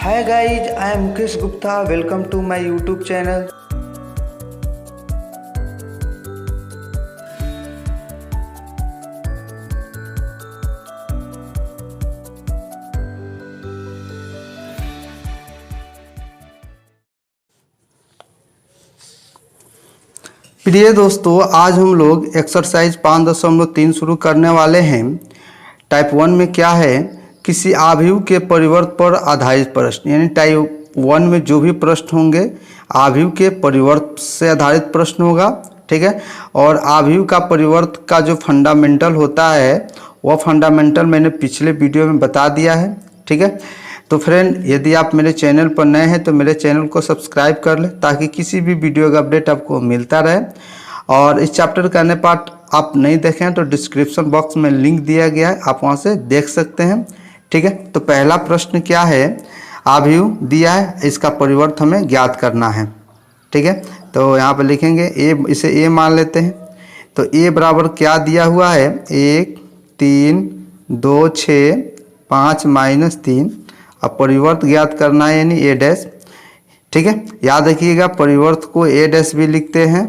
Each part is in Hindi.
Hi guys, I am Mukesh Gupta. Welcome to my YouTube channel. प्रिय दोस्तों, आज हम लोग एक्सरसाइज 5.3 शुरू करने वाले हैं। टाइप 1 में क्या है, किसी आव्यूह के परिवर्त पर आधारित प्रश्न। यानी टाइप 1 में जो भी प्रश्न होंगे आव्यूह के परिवर्त से आधारित प्रश्न होगा। ठीक है, और आव्यूह का परिवर्त का जो फंडामेंटल होता है वह फंडामेंटल मैंने पिछले वीडियो में बता दिया है। ठीक है, तो फ्रेंड, यदि आप मेरे चैनल पर नए हैं तो मेरे चैनल को सब्सक्राइब कर लें ताकि किसी भी वीडियो का अपडेट आपको मिलता रहे। और इस चैप्टर का अन्य पार्ट आप नहीं देखें तो डिस्क्रिप्शन बॉक्स में लिंक दिया गया है, आप वहां से देख सकते हैं। ठीक है, तो पहला प्रश्न क्या है, आव्यूह दिया है, इसका परिवर्त हमें ज्ञात करना है। ठीक है, तो यहाँ पर लिखेंगे ए, इसे ए मान लेते हैं। तो ए बराबर क्या दिया हुआ है, 1 3 2 6 5 -3। अब परिवर्त ज्ञात करना है यानी ए डैश। ठीक है, याद रखिएगा परिवर्त को ए डैश भी लिखते हैं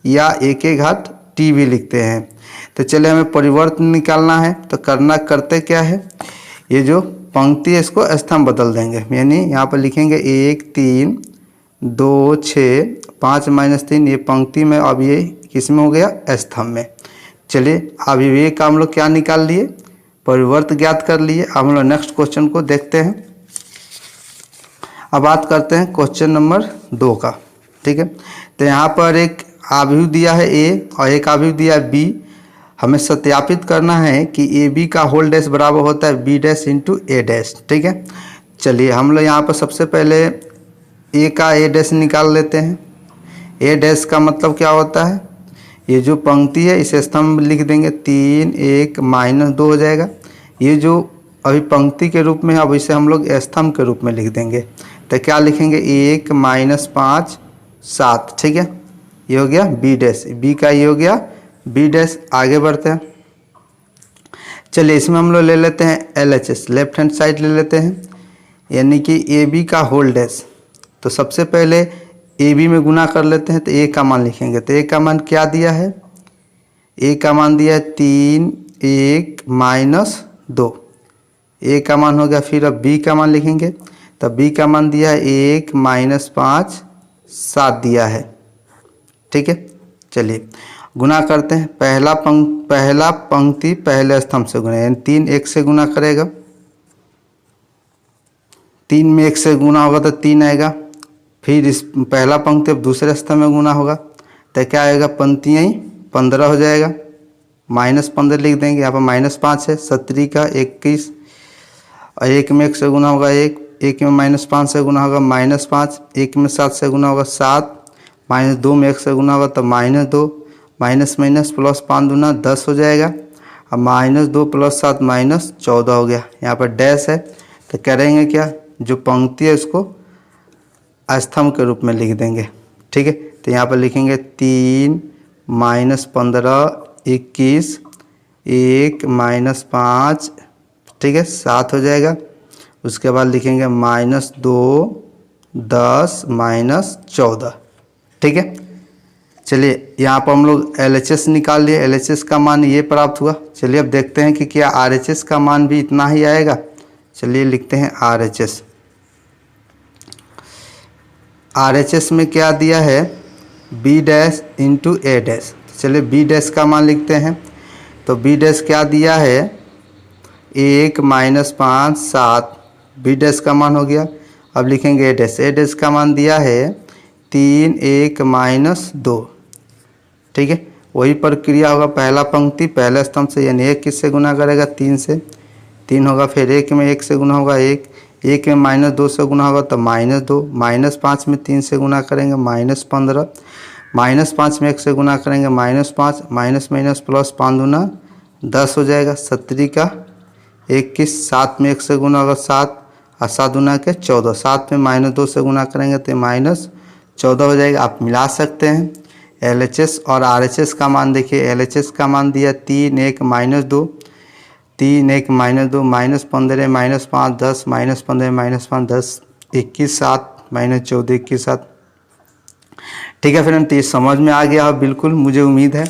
या ए के घात टी भी लिखते हैं। तो चलिए हमें परिवर्त निकालना है, तो करते क्या है, ये जो पंक्ति है इसको स्तंभ बदल देंगे। यानी यहाँ पर लिखेंगे 1 3 2 6 5 -3, ये पंक्ति में, अब ये किस में हो गया, स्तंभ में। चलिए अब ये का हम लोग क्या निकाल लिए, परिवर्त ज्ञात कर लिए। अब हम लोग नेक्स्ट क्वेश्चन को देखते हैं। अब बात करते हैं क्वेश्चन नंबर 2 का। ठीक है, तो यहाँ पर एक आव्यूह दिया है ए और एक आव्यूह दिया है बी। हमें सत्यापित करना है कि ए बी का होल डैश बराबर होता है बी डैश इंटू ए डैश। ठीक है, चलिए हम लोग यहाँ पर सबसे पहले ए का ए डैश निकाल लेते हैं। ए डैश का मतलब क्या होता है, ये जो पंक्ति है इसे स्तंभ लिख देंगे, 3 1 -2 हो जाएगा। ये जो अभी पंक्ति के रूप में है अब इसे हम लोग स्तंभ के रूप में लिख देंगे। तो क्या लिखेंगे, 1 -5 7। ठीक है, ये हो गया बी डैश, बी का ये हो गया बी डैश। आगे बढ़ते हैं, चलिए इसमें हम लोग ले लेते हैं LHS, लेफ्ट हैंड साइड ले लेते हैं, यानी कि ए बी का होल डैश। तो सबसे पहले ए बी में गुना कर लेते हैं, तो ए का मान लिखेंगे। तो ए का मान क्या दिया है, ए का मान दिया है 3 1 -2, ए का मान हो गया। फिर अब बी का मान लिखेंगे, तो बी का मान दिया है 1 -5 7 दिया है। ठीक है, चलिए गुना करते हैं। पहला पंक्ति पहले स्तंभ से गुना, यानी 3 1 से गुना करेगा, 3 में 1 से गुना होगा तो 3 आएगा। फिर इस पहला पंक्ति अब दूसरे स्तंभ में गुना होगा तो क्या आएगा, पंक्तियाँ ही 15 हो जाएगा। -15 लिख देंगे, यहाँ पर -5 है, 17 का 21, और 1 में 1 से गुना होगा 1, 1 में -5 से गुना होगा -5, 1 में 7 से गुना होगा 7, -2 में 1 से गुना होगा तो -2, माइनस प्लस 5 दूना 10 हो जाएगा। अब -2 + 7 -14 हो गया। यहाँ पर डैश है तो करेंगे क्या, जो पंक्ति है उसको स्तंभ के रूप में लिख देंगे। ठीक है, तो यहाँ पर लिखेंगे 3 -15 21 1 -5, ठीक है 7 हो जाएगा। उसके बाद लिखेंगे -2 10 -14। ठीक है, चलिए यहाँ पर हम लोग LHS निकाल लिए, LHS का मान ये प्राप्त हुआ। चलिए अब देखते हैं कि क्या RHS का मान भी इतना ही आएगा। चलिए लिखते हैं RHS। RHS में क्या दिया है, B डैश इंटू ए डैश। चलिए B डैश का मान लिखते हैं। तो B डैश क्या दिया है, 1 -5 7, B डैश का मान हो गया। अब लिखेंगे ए डैश, ए डैश का मान दिया है 3 1 -2। ठीक है, वही प्रक्रिया होगा, पहला पंक्ति पहले स्तंभ से, यानी 1 किससे गुना करेगा, 3 से, 3 होगा। फिर 1 में 1 से गुना होगा 1, 1 में -2 से गुना होगा तो -2, -5 में 3 से गुना करेंगे -15, -5 में 1 से गुना करेंगे -5, माइनस प्लस 5 दूना 10 हो जाएगा। 17 का 21, 7 में 1 से गुना होगा 7, और 7 दूना के 14, 7 में -2 से गुना करेंगे तो -14 हो जाएगा। आप मिला सकते हैं LHS और RHS का मान। देखिए LHS का मान दिया 3 1 -2, 3 1 -2 -15 -5 10 -15 -5 10 21 7 -14 21 7। ठीक है फ्रेंड, तो ये समझ में आ गया हो बिल्कुल, मुझे उम्मीद है।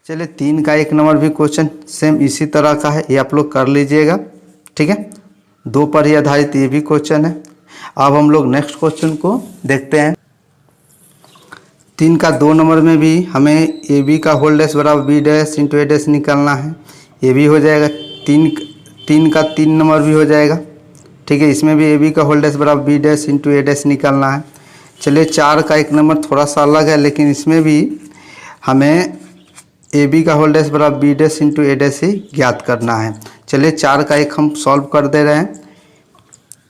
चलिए 3 का 1 नंबर भी क्वेश्चन सेम इसी तरह का है, ये आप लोग कर लीजिएगा। ठीक है, 2 पर ही आधारित ये भी क्वेश्चन है। अब हम लोग नेक्स्ट क्वेश्चन को देखते हैं। 3 का 2 नंबर में भी हमें ए बी का होल डैश बराबर बी डैश इंटू ए डैश निकालना है, ये भी हो जाएगा। 3 का 3 नंबर भी हो जाएगा। ठीक है, इसमें भी ए बी का होल डैश बराबर बी डैश इंटू ए डैश निकालना है। चलिए 4 का 1 नंबर थोड़ा सा अलग है, लेकिन इसमें भी हमें ए बी का होल डैश बराबर बी डैश इंटू ए डैश ही ज्ञात करना है। चलिए 4 का 1 हम सॉल्व कर दे रहे हैं।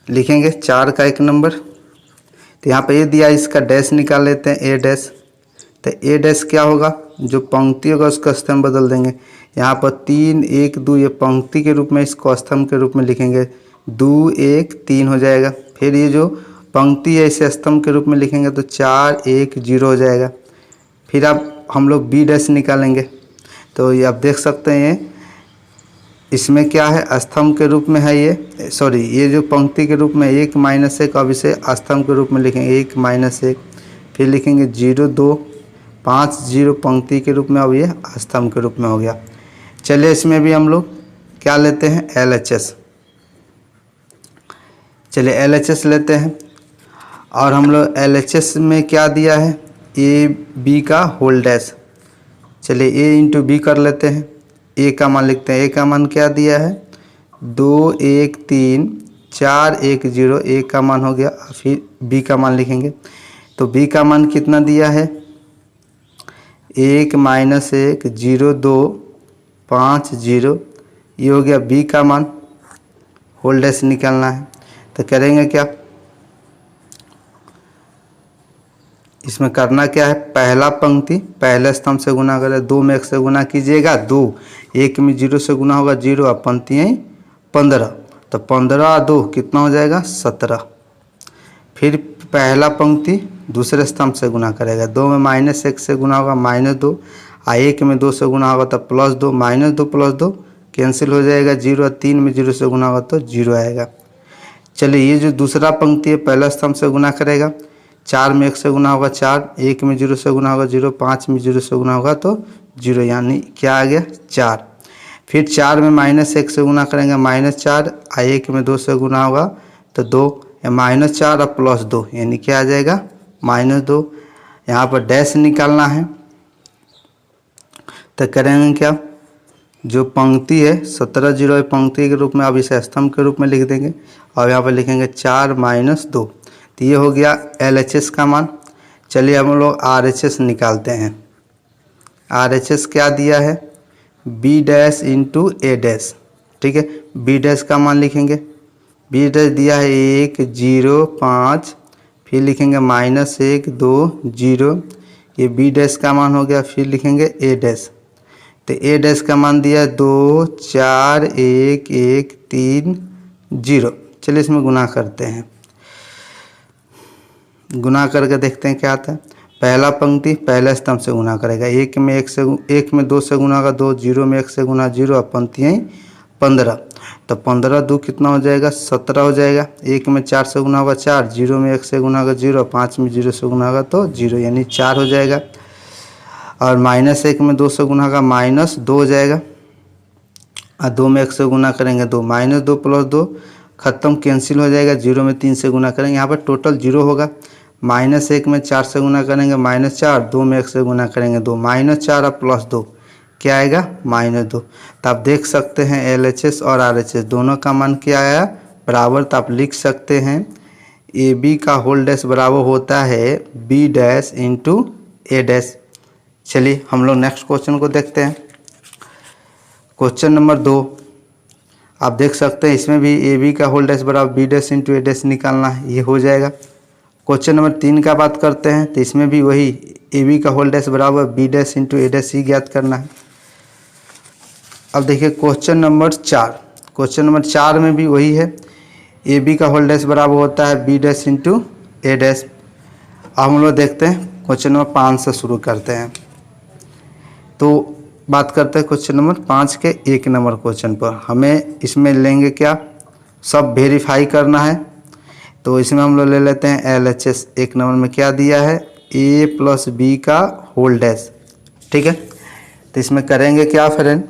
लिखेंगे 4 का 1 नंबर, तो यहाँ पे ये दिया, इसका डैश निकाल लेते हैं ए डैश। तो ए डैश क्या होगा, जो पंक्ति होगा उसका स्तंभ बदल देंगे। यहाँ पर 3 1 2 ये पंक्ति के रूप में, इसको स्तंभ के रूप में लिखेंगे, 2 1 3 हो जाएगा। फिर ये जो पंक्ति है इसे स्तंभ के रूप में लिखेंगे तो 4 1 0 हो जाएगा। फिर अब हम लोग बी डैश निकालेंगे, तो ये आप देख सकते हैं इसमें क्या है, स्तंभ के रूप में है ये, सॉरी ये जो पंक्ति के रूप में 1 -1, अब इसे स्तंभ के रूप में लिखेंगे 1 -1। फिर लिखेंगे 0 2 5 0 पंक्ति के रूप में, अब ये स्तंभ के रूप में हो गया। चलिए इसमें भी हम लोग क्या लेते हैं, LHS। चलिए LHS लेते हैं, और हम लोग LHS में क्या दिया है, ए बी का होल डैश। चलिए ए इंटू बी कर लेते हैं, ए का मान लिखते हैं। ए का मान क्या दिया है, 2 1 3 4 1 0, ए का मान हो गया। फिर बी का मान लिखेंगे, तो बी का मान कितना दिया है, 1 -1 0 2 5 0, ये हो गया बी का मान। होल डैश निकालना है, तो करेंगे क्या, इसमें करना क्या है, पहला पंक्ति पहले स्तंभ से गुना करें, 2 में 1 से गुना कीजिएगा 2, 1 में 0 से गुना होगा 0, अब पंक्तियाँ 15, तो 15 2 कितना हो जाएगा 17। फिर पहला पंक्ति दूसरे स्तंभ से गुना करेगा, 2 में -1 से गुना होगा -2, 1 में 2 से गुना होगा तो +2, -2 + 2 कैंसिल हो जाएगा 0, 3 में 0 से गुना होगा तो 0 आएगा। चलिए ये जो दूसरा पंक्ति है पहला स्तंभ से गुना करेगा, 4 में 1 से गुना होगा 4, 1 में 0 से गुना होगा 0, 5 में 0 से गुना होगा तो 0, यानी क्या आ गया 4। फिर 4 में -1 से गुना करेंगे -4, 1 में 2 से गुना होगा तो 2, -4 और +2 यानी क्या आ जाएगा -2। यहाँ पर डैश निकालना है, तो करेंगे क्या, जो पंक्ति है 17 0 पंक्ति के रूप में, अब इसे स्तंभ के रूप में लिख देंगे, और यहाँ पर लिखेंगे 4 -2, तो ये हो गया LHS का मान। चलिए हम लोग RHS निकालते हैं। RHS क्या दिया है, बी डैश इंटू ए डैश। ठीक है, बी डैश का मान लिखेंगे, बी डैश दिया है 1 0 5, फिर लिखेंगे -1 2 0, ये बी डैश का मान हो गया। फिर लिखेंगे ए डैश, तो ए डैश का मान दिया है 2 4 1 1 3 0। चलिए इसमें गुना करते हैं, गुना करके देखते हैं क्या आता है। पहला पंक्ति पहले स्तंभ से गुना करेगा, 1 में 2 से गुना होगा 2, 0 में 1 से गुना 0, और पंक्तियाँ 15, तो 15 2 कितना हो जाएगा 17 हो जाएगा। 1 में 4 से गुना होगा 4, 0 में 1 से गुना होगा 0, 5 में 0 से गुना होगा तो 0, यानी 4 हो जाएगा। और -1 में 2 से गुना होगा -2 हो जाएगा, और 2 में 1 से गुना करेंगे 2, -2 + 2 खत्म, कैंसिल हो जाएगा। 0 में 3 से गुना करेंगे, यहाँ पर टोटल 0 होगा। -1 में 4 से गुना करेंगे -4, 2 में 1 से गुना करेंगे 2, -4 और +2 क्या आएगा -2। तो आप देख सकते हैं LHS और RHS दोनों का मान क्या आया बराबर। तो आप लिख सकते हैं ए बी का होल डैश बराबर होता है बी डैश इंटू ए डैश। चलिए हम लोग नेक्स्ट क्वेश्चन को देखते हैं। क्वेश्चन नंबर 2 आप देख सकते हैं, इसमें भी ए बी का होल डैश बराबर बी डैश इंटू ए डैश निकालना है, ये हो जाएगा। क्वेश्चन नंबर 3 का बात करते हैं, तो इसमें भी वही ए बी का होल डैश बराबर बी डैश इंटू ए डैश ही ज्ञात करना है। अब देखिए क्वेश्चन नंबर 4, क्वेश्चन नंबर 4 में भी वही है, ए बी का होल डैश बराबर होता है बी डैश इंटू ए डैश। अब हम लोग देखते हैं क्वेश्चन नंबर 5 से शुरू करते हैं। तो बात करते हैं क्वेश्चन नंबर 5 के 1 नंबर क्वेश्चन पर। हमें इसमें लेंगे क्या, सब वेरीफाई करना है। तो इसमें हम लोग ले लेते हैं LHS। 1 नंबर में क्या दिया है, a प्लस बी का होल डैश। ठीक है, तो इसमें करेंगे क्या फ्रेंड,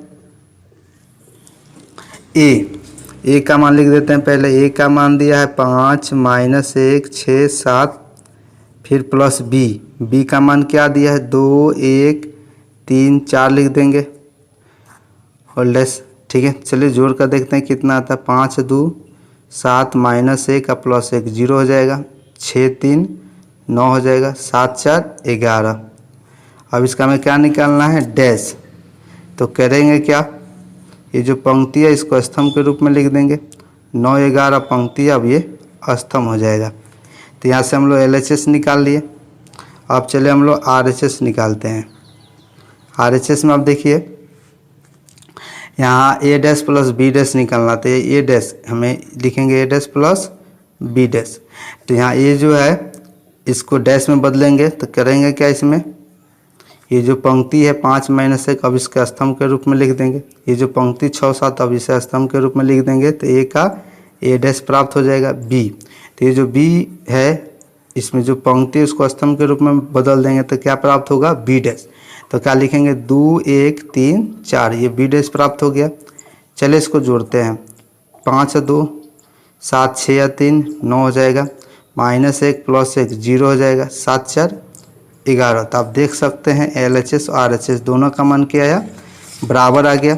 ए का मान लिख देते हैं। पहले ए का मान दिया है 5 -1 6 7, फिर प्लस बी का मान क्या दिया है 2 1 3 4 लिख देंगे होल डैश। ठीक है, चलिए जोड़ कर देखते हैं कितना आता है। 5 2 7 -1 का प्लस 1 0 हो जाएगा, 6 3 9 हो जाएगा, 7 4 11। अब इसका हमें क्या निकालना है, डैश। तो करेंगे क्या, ये जो पंक्ति है इसको स्तंभ के रूप में लिख देंगे। 9 11 पंक्ति, अब ये स्तंभ हो जाएगा। तो यहाँ से हम लोग LHS निकाल लिए। अब चले हम लोग RHS निकालते हैं। RHS में अब देखिए यहाँ A dash plus B dash निकालना, तो ये A डैश हमें लिखेंगे A dash plus B dash. तो यहाँ ये जो है इसको डैश में बदलेंगे। तो करेंगे क्या, इसमें ये जो पंक्ति है 5 -1 अब इसके स्तंभ के रूप में लिख देंगे। ये जो पंक्ति 6 7 अब इसे स्तंभ के रूप में लिख देंगे। तो A का A डैश प्राप्त हो जाएगा। B, तो ये जो B है इसमें जो पंक्ति उसको स्तंभ के रूप में बदल देंगे तो क्या प्राप्त होगा, B डैश। तो क्या लिखेंगे 2 1 3 4, ये B डैश प्राप्त हो गया। चलिए इसको जोड़ते हैं। 5 2 7 6 3 9 हो जाएगा, -1 प्लस 1 0 हो जाएगा, 7 4 11। तो आप देख सकते हैं LHS और RHS दोनों का मान क्या आया, बराबर आ गया।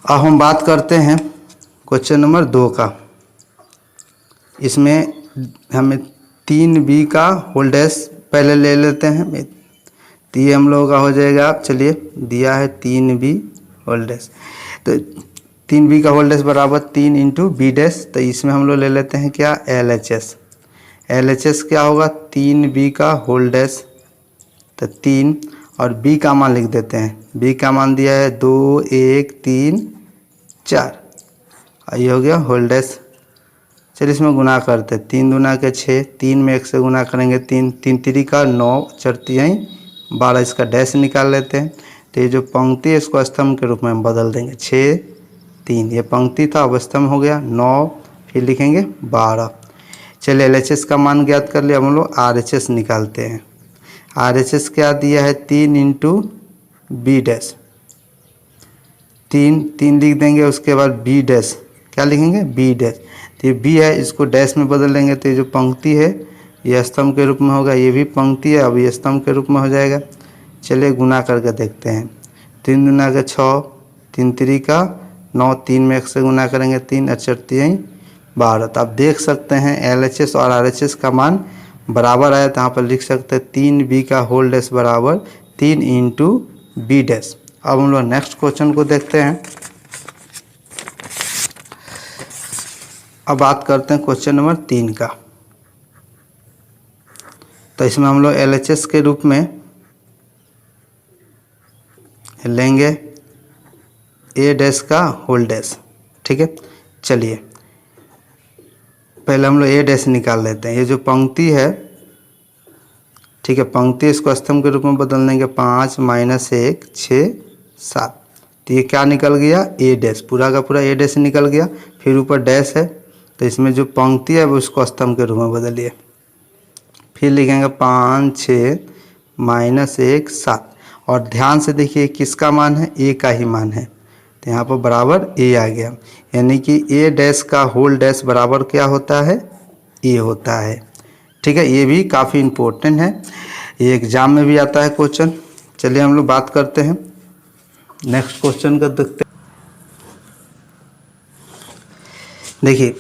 अब हम बात करते हैं क्वेश्चन नंबर 2 का। इसमें हमें 3B का होल डैश पहले ले लेते हैं। तो ये हम लोगों का हो जाएगा, चलिए दिया है 3B होल डैश। तो 3B का होल डैश बराबर 3 इंटू B डैश। तो इसमें हम लोग ले लेते हैं क्या, LHS। LHS क्या होगा, 3B का होल डैश। तो 3 और B का मान लिख देते हैं। B का मान दिया है 2 1 3 4, ये हो गया होल डैश। चलिए इसमें गुना करते हैं। 3 दूना के 6, 3 में 1 से गुना करेंगे 3 3 3 का 9 4 3 12, इसका डैश निकाल लेते हैं। तो ये जो पंक्ति है इसको स्तंभ के रूप में हम बदल देंगे। 6 3 ये पंक्ति था, अब स्तंभ हो गया। 9 फिर लिखेंगे 12। चलिए LHS का मान ज्ञात कर लिया, हम लोग RHS निकालते हैं। RHS क्या दिया है, 3 इंटू B डैश। 3 लिख देंगे, उसके बाद B डैश क्या लिखेंगे, B डैश। तो ये B है, इसको डैश में बदल लेंगे। तो ये जो पंक्ति है ये स्तंभ के रूप में होगा, ये भी पंक्ति है, अब ये स्तंभ के रूप में हो जाएगा। चलिए गुना करके देखते हैं। 3 दूना के 6, 3 3 का 9, 3 में 1 से गुना करेंगे 3 और 4 3 12। तो आप देख सकते हैं LHS और RHS का मान बराबर आया। तो यहाँ पर लिख सकते हैं 3B का होल डैश बराबर 3 इंटू B डैश। अब हम लोग नेक्स्ट क्वेश्चन को देखते हैं। अब बात करते हैं क्वेश्चन नंबर 3 का। तो इसमें हम लोग LHS के रूप में लेंगे A डैश का होल डैश। ठीक है, चलिए पहले हम लोग A डैश निकाल लेते हैं। ये जो पंक्ति है, ठीक है, पंक्ति इसको स्तंभ के रूप में बदल देंगे। 5 -1 6 7, तो ये क्या निकल गया, A डैश। पूरा का पूरा A डैश निकल गया। फिर ऊपर डैश है, तो इसमें जो पंक्ति है वो उसको स्तंभ के रूप में बदलिए। फिर लिखेंगे 5 6 -1 7, और ध्यान से देखिए किसका मान है, A का ही मान है। तो यहाँ पर बराबर A आ गया, यानी कि A डैश का होल डैश बराबर क्या होता है, A होता है। ठीक है, ये भी काफ़ी इम्पोर्टेंट है, ये एग्जाम में भी आता है क्वेश्चन। चलिए हम लोग बात करते हैं नेक्स्ट क्वेश्चन का, देखते हैं। देखिए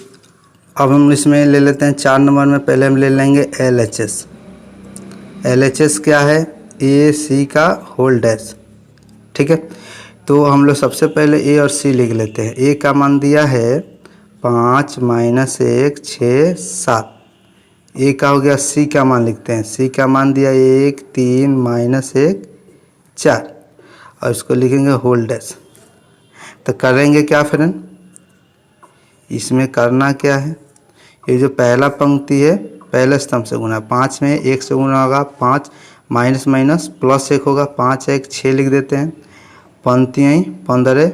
अब हम इसमें ले लेते हैं 4 नंबर में। पहले हम ले लेंगे LHS। LHS क्या है, AC का होल डैश। ठीक है, तो हम लोग सबसे पहले A और C लिख लेते हैं। A का मान दिया है 5 -1 6 7, A का हो गया। C का मान लिखते हैं। C का मान दिया 1 3 -1 4, और इसको लिखेंगे होल डैश। तो करेंगे क्या फ्रेंड, इसमें करना क्या है, ये जो पहला पंक्ति है पहले स्तंभ से गुना, 5 में 1 से गुना होगा 5, माइनस माइनस प्लस 1 होगा, 5 1 6 लिख देते हैं, पंक्ति आई 15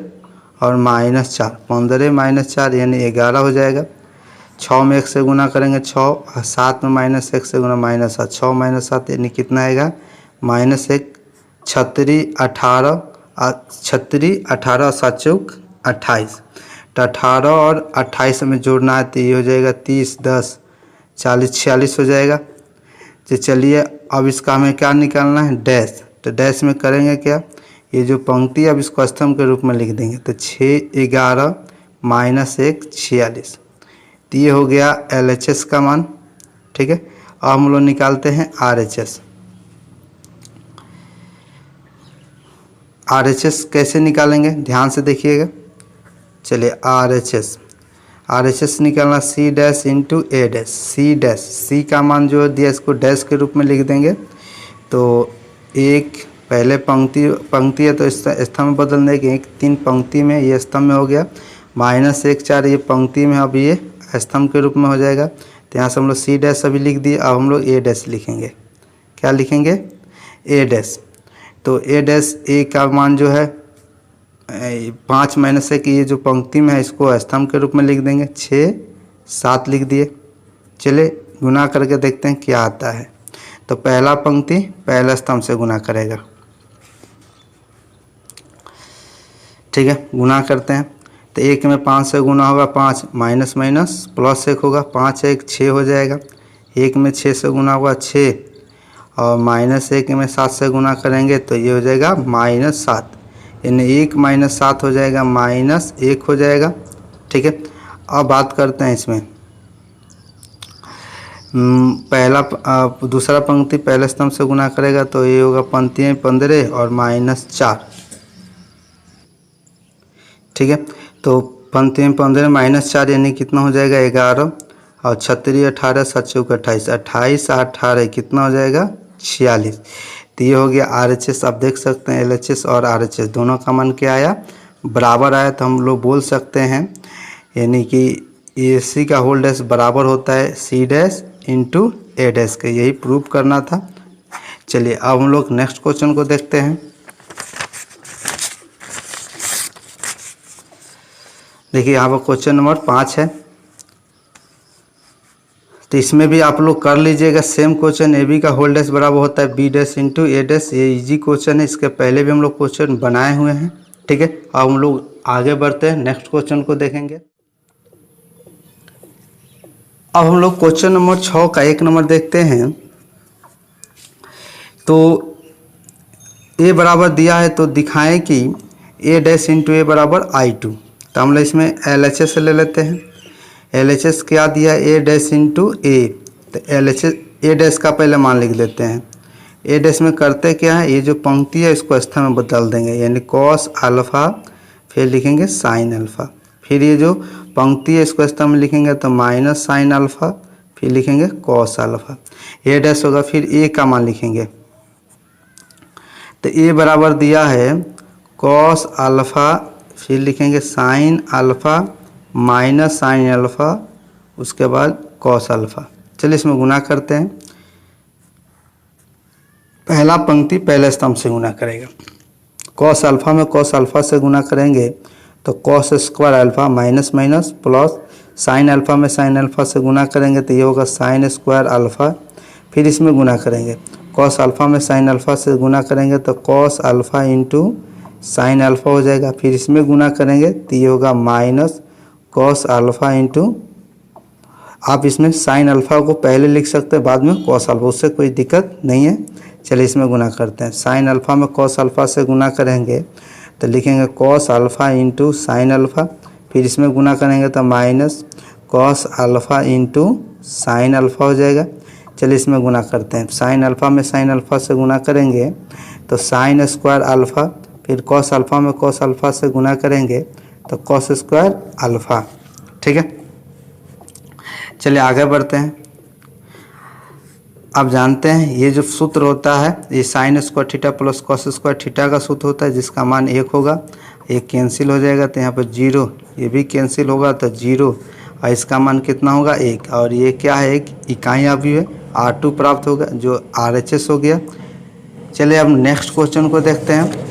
और -4, 15 -4 यानी 11 हो जाएगा। 6 में 1 से गुना करेंगे 6, और 7 में -1 से गुना -7, 6 -7 यानी कितना आएगा -1, 36 18 36 18 और 7 चौक 28, तो 18 और 28 में जोड़ना है तो ये हो जाएगा 30 10 40 46 हो जाएगा। तो चलिए अब इसका हमें क्या निकालना है, डैश। तो डैश में करेंगे क्या, ये जो पंक्ति अब इसको स्तंभ के रूप में लिख देंगे, तो 6 11 -1 46, तो ये हो गया LHS का मान। ठीक है, अब हम लोग निकालते हैं RHS। RHS कैसे निकालेंगे ध्यान से देखिएगा। चलिए RHS निकालना C dash into A dash, C dash, C का मान जो दिया इसको डैश के रूप में लिख देंगे। तो एक पहले पंक्ति है तो इस स्तंभ में बदल देंगे, 1 3 पंक्ति में, ये स्तंभ में हो गया, -1 4 ये पंक्ति में, अब ये स्तंभ के रूप में हो जाएगा। तो यहाँ से हम लोग C डैश अभी लिख दिए, अब हम लोग A डैश लिखेंगे। क्या लिखेंगे, A डैश। तो A डैश, A का मान जो है 5 -1 ये जो पंक्ति में है इसको स्तंभ के रूप में लिख देंगे, 6 7 लिख दिए। चलिए गुना करके देखते हैं क्या आता है। तो पहला पंक्ति पहला स्तंभ से गुना करेगा। ठीक है, गुना करते हैं। तो 1 में 5 से गुना होगा 5, माइनस माइनस प्लस 1 होगा, 5 1 6 हो जाएगा। 1 में 6 से गुना होगा 6, और -1 में 7 से गुना करेंगे तो ये हो जाएगा -7, यानी 1 -7 हो जाएगा, -1 हो जाएगा। ठीक है, अब बात करते हैं इसमें दूसरा पंक्ति पहले स्तंभ से गुना करेगा तो ये होगा पंक्ति 15 और -4। ठीक है, तो पंक्ति 15 -4 यानी कितना हो जाएगा 11, और 36 18 7 चौक 28, 28 18 कितना हो जाएगा 46। तो ये हो गया RHS। आप देख सकते हैं LHS और RHS दोनों का मान क्या आया, बराबर आया। तो हम लोग बोल सकते हैं यानी कि ये C का होल डैश बराबर होता है C dash into A dash के, यही प्रूव करना था। चलिए अब हम लोग नेक्स्ट क्वेश्चन को देखते हैं। देखिए यहाँ पर क्वेश्चन नंबर 5 है, तो इसमें भी आप लोग कर लीजिएगा सेम क्वेश्चन। AB का होल डैश बराबर होता है B dash into A dash, ये इजी क्वेश्चन है, इसके पहले भी हम लोग क्वेश्चन बनाए हुए हैं। ठीक है, अब हम लोग आगे बढ़ते हैं, नेक्स्ट क्वेश्चन को देखेंगे। अब हम लोग क्वेश्चन नंबर 6 का 1 नंबर देखते हैं। तो A बराबर दिया है तो दिखाएं कि A डैश इंटू A बराबर I2। तो हम लोग इसमें LHS ले लेते हैं। LHS क्या दिया, A डैश इंटू A, तो LHS A डैश का पहले मान लिख लेते हैं। A डैश में करते क्या है, ये जो पंक्ति है इसको स्तंभ में बदल देंगे, यानी कॉस अल्फ़ा, फिर लिखेंगे साइन अल्फ़ा, फिर ये जो पंक्ति है इसको स्तंभ में लिखेंगे तो माइनस साइन अल्फ़ा, फिर लिखेंगे कॉस अल्फ़ा। A डैश होगा, फिर A का मान लिखेंगे। तो A बराबर दिया है कॉस अल्फ़ा, फिर लिखेंगे sine alpha minus sine alpha, उसके बाद कॉस अल्फ़ा। चलिए इसमें गुना करते हैं। पहला पंक्ति पहले स्तंभ से गुना करेगा। कॉस अल्फ़ा में कॉस अल्फ़ा से गुना करेंगे तो cos square alpha minus minus plus, sine alpha में साइन अल्फ़ा से गुना करेंगे तो ये होगा साइन स्क्वायर अल्फ़ा। फिर इसमें गुना करेंगे, कॉस अल्फ़ा में साइन अल्फ़ा से गुना करेंगे तो cos alpha into sine alpha हो जाएगा। फिर इसमें गुना करेंगे तो ये होगा माइनस कॉस अल्फ़ा इंटू, आप इसमें साइन अल्फ़ा को पहले लिख सकते हैं बाद में कॉस अल्फ़ा, उससे कोई दिक्कत नहीं है। चलिए इसमें गुना करते हैं। साइन अल्फ़ा में कॉस अल्फ़ा से गुना करेंगे तो लिखेंगे cos alpha into sine alpha, फिर इसमें गुना करेंगे तो minus cos alpha into sine alpha हो जाएगा। चलिए इसमें गुना करते हैं। साइन अल्फ़ा में साइन अल्फ़ा से गुना करेंगे तो साइन स्क्वायर अल्फ़ा, फिर कॉस अल्फ़ा में कॉस अल्फ़ा से गुना करेंगे तो कॉस स्क्वायर अल्फ़ा। ठीक है, चलिए आगे बढ़ते हैं। अब जानते हैं ये जो सूत्र होता है ये sine square theta plus cos square theta का सूत्र होता है, जिसका मान 1 होगा। 1 कैंसिल हो जाएगा तो यहाँ पर 0, ये भी कैंसिल होगा तो 0, और इसका मान कितना होगा 1, और ये क्या है एक इकाई अवयव है R2 प्राप्त होगा जो RHS हो गया। चलिए अब नेक्स्ट क्वेश्चन को देखते हैं।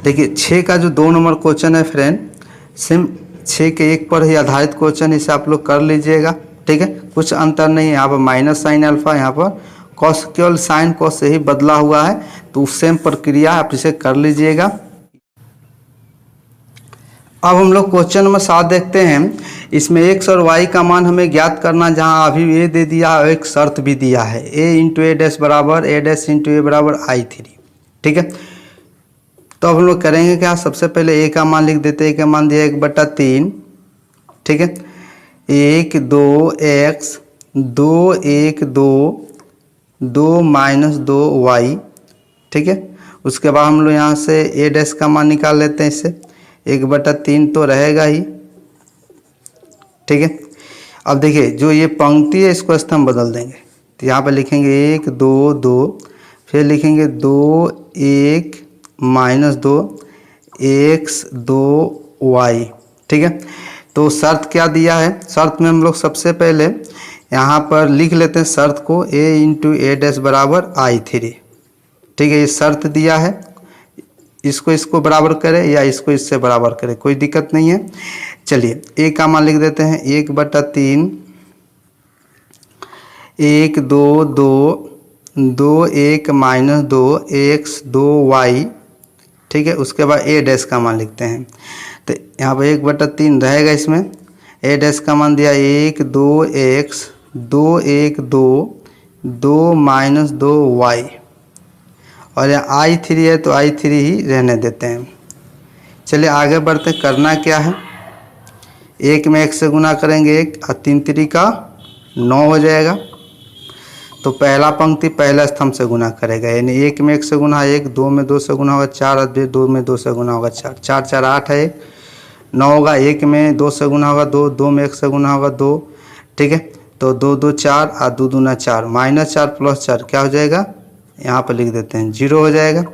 देखिए 6 का जो 2 नंबर क्वेश्चन है फ्रेंड, सेम 6 के 1 पर ही आधारित क्वेश्चन, इसे आप लोग कर लीजिएगा। ठीक है, कुछ अंतर नहीं है। यहाँ पर माइनस साइन अल्फा, यहाँ पर कॉस, केवल साइन कॉस से ही बदला हुआ है, तो सेम प्रक्रिया आप इसे कर लीजिएगा। अब हम लोग क्वेश्चन नंबर 7 देखते हैं। इसमें एक्स और वाई का मान हमें ज्ञात करना, जहां अभी ए दे दिया और एक शर्त भी दिया है, ए इंटू ए डैश बराबर ए डैश इंटू ए बराबर I3। ठीक है, तो अब हम लोग करेंगे क्या, सबसे पहले ए का मान लिख देते हैं। ए का मान दिया 1/3। ठीक है, 1 2 एक्स 2 1 2 2 माइनस 2 वाई। ठीक है, उसके बाद हम लोग यहाँ से ए डैश का मान निकाल लेते हैं। इससे 1/3 तो रहेगा ही। ठीक है, अब देखिए जो ये पंक्ति है इसको स्तंभ बदल देंगे, तो यहाँ पे लिखेंगे 1 2 2, फिर लिखेंगे 2 1 माइनस 2 एक्स 2 वाई। ठीक है, तो शर्त क्या दिया है, शर्त में हम लोग सबसे पहले यहाँ पर लिख लेते हैं शर्त को, a इंटू ए डैश बराबर I3। ठीक है, ये शर्त दिया है, इसको बराबर करें या इसको इससे बराबर करें, कोई दिक्कत नहीं है। चलिए ए का मान लिख देते हैं 1/3 1 2 2 2 1 माइनस 2 एक्स 2 वाई। ठीक है, उसके बाद ए डैश का मान लिखते हैं, तो यहाँ पर 1/3 रहेगा। इसमें ए डैश का मान दिया 1 2 एक्स 2 1 2 2 माइनस 2 वाई, और यहाँ I3 है तो I3 ही रहने देते हैं। चलिए आगे बढ़ते, करना क्या है, 1 में 1 से गुना करेंगे 1 और 3 3 का 9 हो जाएगा। तो पहला पंक्ति पहला स्तंभ से गुना करेगा, यानी 1 में 1 से गुना 1, 2 में 2 से गुना होगा 4, 2 में 2 से गुना होगा 4, 4 4 8 है 9 होगा। 1 में 2 से गुना होगा 2, 2 में 1 से गुना होगा 2। ठीक है, तो 2 2 4 और 2 दूना 4, -4 + 4 क्या हो जाएगा, यहाँ पर लिख देते हैं 0 हो जाएगा।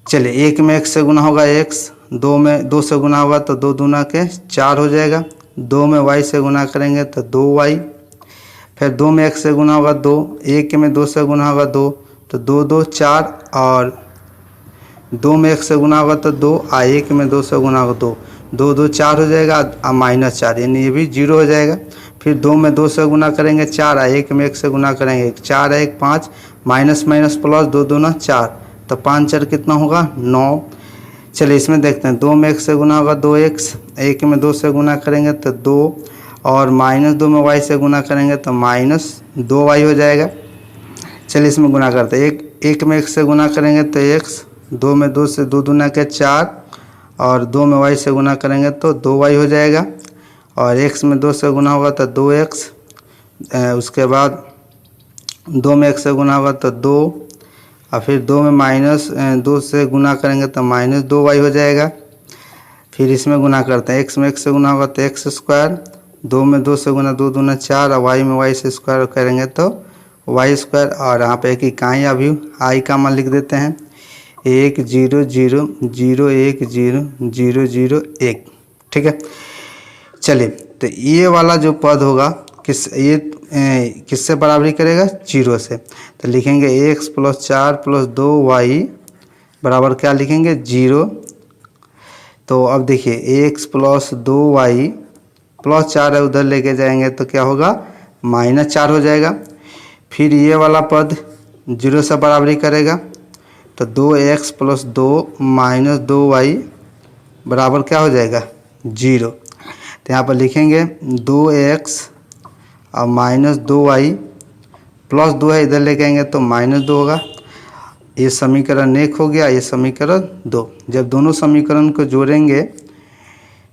चलिए 1 में 1 से गुना होगा x, 2 में 2 से गुना होगा तो 2 दूना के 4 हो जाएगा। 2 में y से गुना करेंगे तो 2y, फिर 2 में 1 से गुना होगा 2, 1 में 2 से गुना होगा 2, तो 2 2 4, और 2 में 1 से गुना होगा तो 2, और 1 में 2 से गुना होगा 2, 2 2 4 हो जाएगा और -4, यानी ये भी 0 हो जाएगा। फिर 2 में 2 से गुना करेंगे 4, और 1 में 1 से गुना करेंगे 4 1 5, माइनस माइनस प्लस 2 दूना 4, तो 5 4 कितना होगा 9। चलिए इसमें देखते हैं, 2 में 1 से गुना होगा 2x, 1 में 2 से गुना करेंगे तो 2, और -2 में y से गुना करेंगे तो -2y हो जाएगा। चलिए इसमें गुना करते हैं, 1 में 1 से गुना करेंगे तो x, 2 में 2 से 2 दूना के 4, और 2 में y से गुना करेंगे तो 2y हो जाएगा, और x में 2 से गुना होगा तो 2x, उसके बाद 2 में 1 से गुना होगा तो 2, और फिर 2 में -2 से गुना करेंगे तो -2y हो जाएगा। फिर इसमें गुना करते हैं, x में 1 से गुना होगा तो x², 2 में 2 से गुना 2 दूना 4, और y में y से स्क्वायर करेंगे तो y², और यहाँ पे एक इकाई अभी i का मान लिख देते हैं 1 0 0 0 1 0 0 0 1। ठीक है, चलिए तो ये वाला जो पद होगा किससे बराबरी करेगा, 0 से, तो लिखेंगे x + 4 + 2y बराबर क्या लिखेंगे 0। तो अब देखिए x + 2y + 4 है, उधर लेके जाएंगे तो क्या होगा -4 हो जाएगा। फिर ये वाला पद 0 से बराबरी करेगा, तो 2x + 2 - 2y बराबर क्या हो जाएगा 0। तो यहाँ पर लिखेंगे 2x और -2y + 2 है, इधर लेके आएंगे तो -2 होगा। ये समीकरण 1 हो गया, ये समीकरण 2। जब दोनों समीकरण को जोड़ेंगे,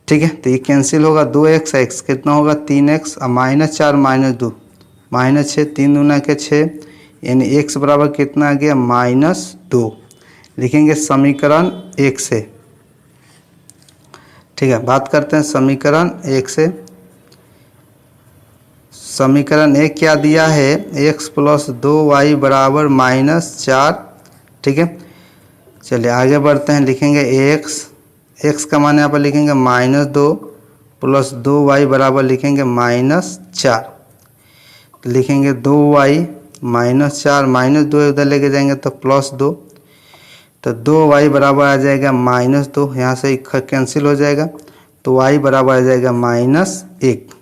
ठीक है, तो ये कैंसिल होगा, 2x x कितना होगा 3x, और -4 -2 -6, 3 दूना के 6, यानी x बराबर कितना आ गया -2। लिखेंगे समीकरण 1 से। ठीक है, बात करते हैं समीकरण 1 से। समीकरण 1 क्या दिया है, x + 2y बराबर -4। ठीक है, चलिए आगे बढ़ते हैं, लिखेंगे x का मान यहाँ पर लिखेंगे -2, प्लस 2y बराबर लिखेंगे -4। तो लिखेंगे 2y -4, -2 उधर लेके जाएंगे तो +2, तो 2y बराबर आ जाएगा -2, यहाँ से कैंसिल हो जाएगा तो y बराबर आ जाएगा -1।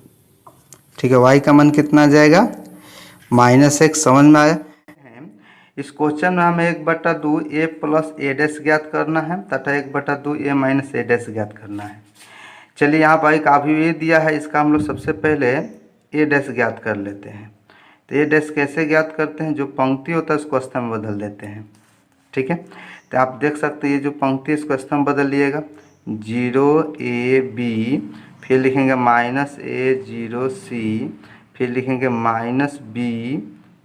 ठीक है, y का मान कितना आ जाएगा -1। समझ में आया। इस क्वेश्चन में हमें 1/2 a प्लस a डैश ज्ञात करना है तथा 1/2 a माइनस a डैश ज्ञात करना है। चलिए यहाँ पर एक अभिव्यक्ति दिया है, इसका हम लोग सबसे पहले a डैश ज्ञात कर लेते हैं। तो a डैश कैसे ज्ञात करते हैं, जो पंक्ति होता है उसको स्तंभ में बदल देते हैं। ठीक है, तो आप देख सकते हैं ये जो पंक्ति है इसको स्तंभ बदल लिएगा 0ab, फिर लिखेंगे -a 0c, फिर लिखेंगे -b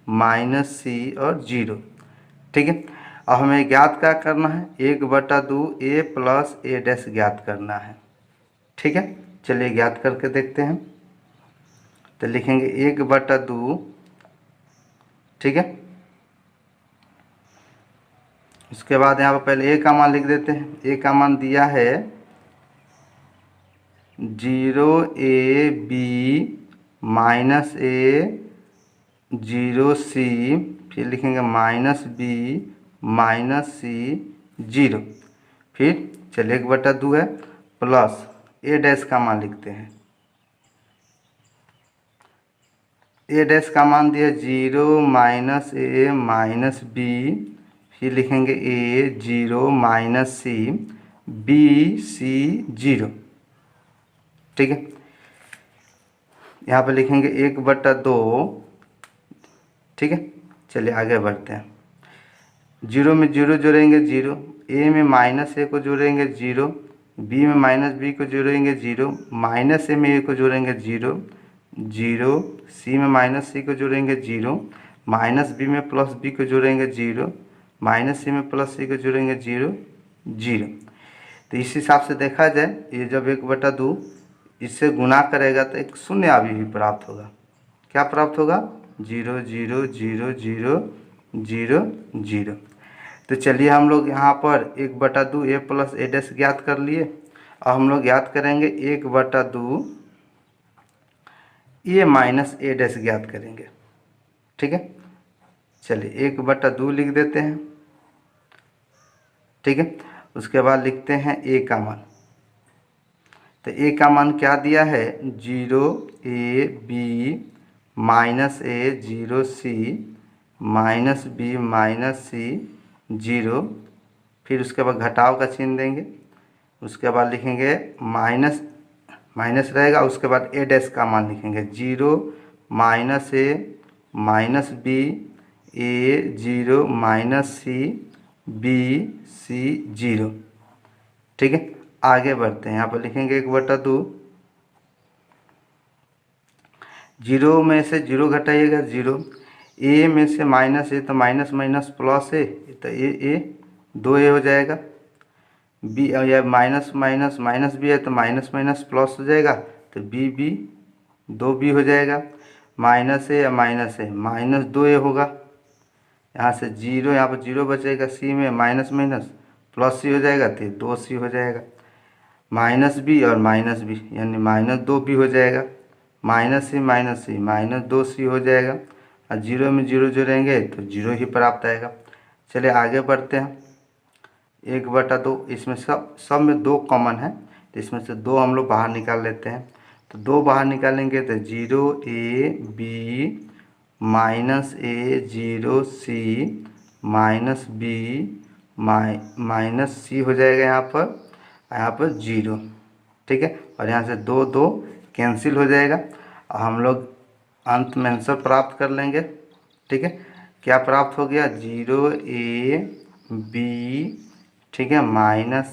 -c और 0। ठीक है, अब हमें ज्ञात क्या करना है, 1/2 a प्लस a डैश ज्ञात करना है। ठीक है, चलिए ज्ञात करके देखते हैं। तो लिखेंगे 1/2, ठीक है, उसके बाद यहाँ पर पहले a का मान लिख देते हैं। a का मान दिया है 0ab -a 0c, फिर लिखेंगे -b -c 0, फिर चलिए 1/2 है प्लस a डैश का मान लिखते हैं। a डैश का मान दिया 0 -a -b, फिर लिखेंगे a 0 -c b c 0। ठीक है, यहाँ पर लिखेंगे 1/2। ठीक है, चलिए आगे बढ़ते हैं। 0 में 0 जोड़ेंगे 0, a में -a को जोड़ेंगे 0, b में -b को जोड़ेंगे 0, -a में a को जोड़ेंगे 0, 0, c में -c को जोड़ेंगे 0, -b में +b को जोड़ेंगे 0, -c में +c को जोड़ेंगे 0, 0। तो इस हिसाब से देखा जाए, ये जब 1/2 इससे गुणा करेगा तो एक शून्य अभी प्राप्त होगा। क्या प्राप्त होगा, 0 0 0 0 0 0। तो चलिए हम लोग यहाँ पर 1/2 a प्लस a डैश ज्ञात कर लिए। अब हम लोग ज्ञात करेंगे 1/2 a माइनस a डैश ज्ञात करेंगे। ठीक है, चलिए 1/2 लिख देते हैं। ठीक है, उसके बाद लिखते हैं a का मान। तो a का मान क्या दिया है, 0ab -a 0c -b -c 0, फिर उसके बाद घटाव का चिन्ह देंगे। उसके बाद लिखेंगे माइनस रहेगा, उसके बाद a डैश का मान लिखेंगे 0 -a -b a 0 -c b c 0। ठीक है, आगे बढ़ते हैं। यहाँ पर लिखेंगे 1/2, 0 में से 0 घटाइएगा 0, a में से -a तो माइनस प्लस है तो a 2a हो जाएगा, b या माइनस भी है तो माइनस प्लस हो जाएगा तो b 2b हो जाएगा, -a या -2a होगा। यहाँ से 0, यहाँ पर 0 बचेगा, c में माइनस प्लस c हो जाएगा तो 2c हो जाएगा, -b और -b यानी -2b हो जाएगा, -c -2c हो जाएगा, और 0 में 0 जोड़ेंगे तो 0 ही प्राप्त आएगा। चलिए आगे बढ़ते हैं। 1/2, इसमें सब में 2 कॉमन है तो इसमें से 2 हम लोग बाहर निकाल लेते हैं। तो 2 बाहर निकालेंगे तो 0ab -a 0c -b -c हो जाएगा यहाँ पर 0। ठीक है, और यहाँ से 2 कैंसिल हो जाएगा और हम लोग अंत में आंसर प्राप्त कर लेंगे। ठीक है, क्या प्राप्त हो गया, 0ab, ठीक है, -a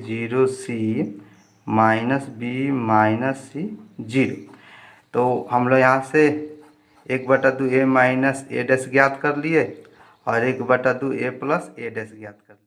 0c -b -c 0। तो हम लोग यहाँ से 1/2 a माइनस a डैश ज्ञात कर लिए और 1/2 a प्लस a डैश ज्ञात कर लिए।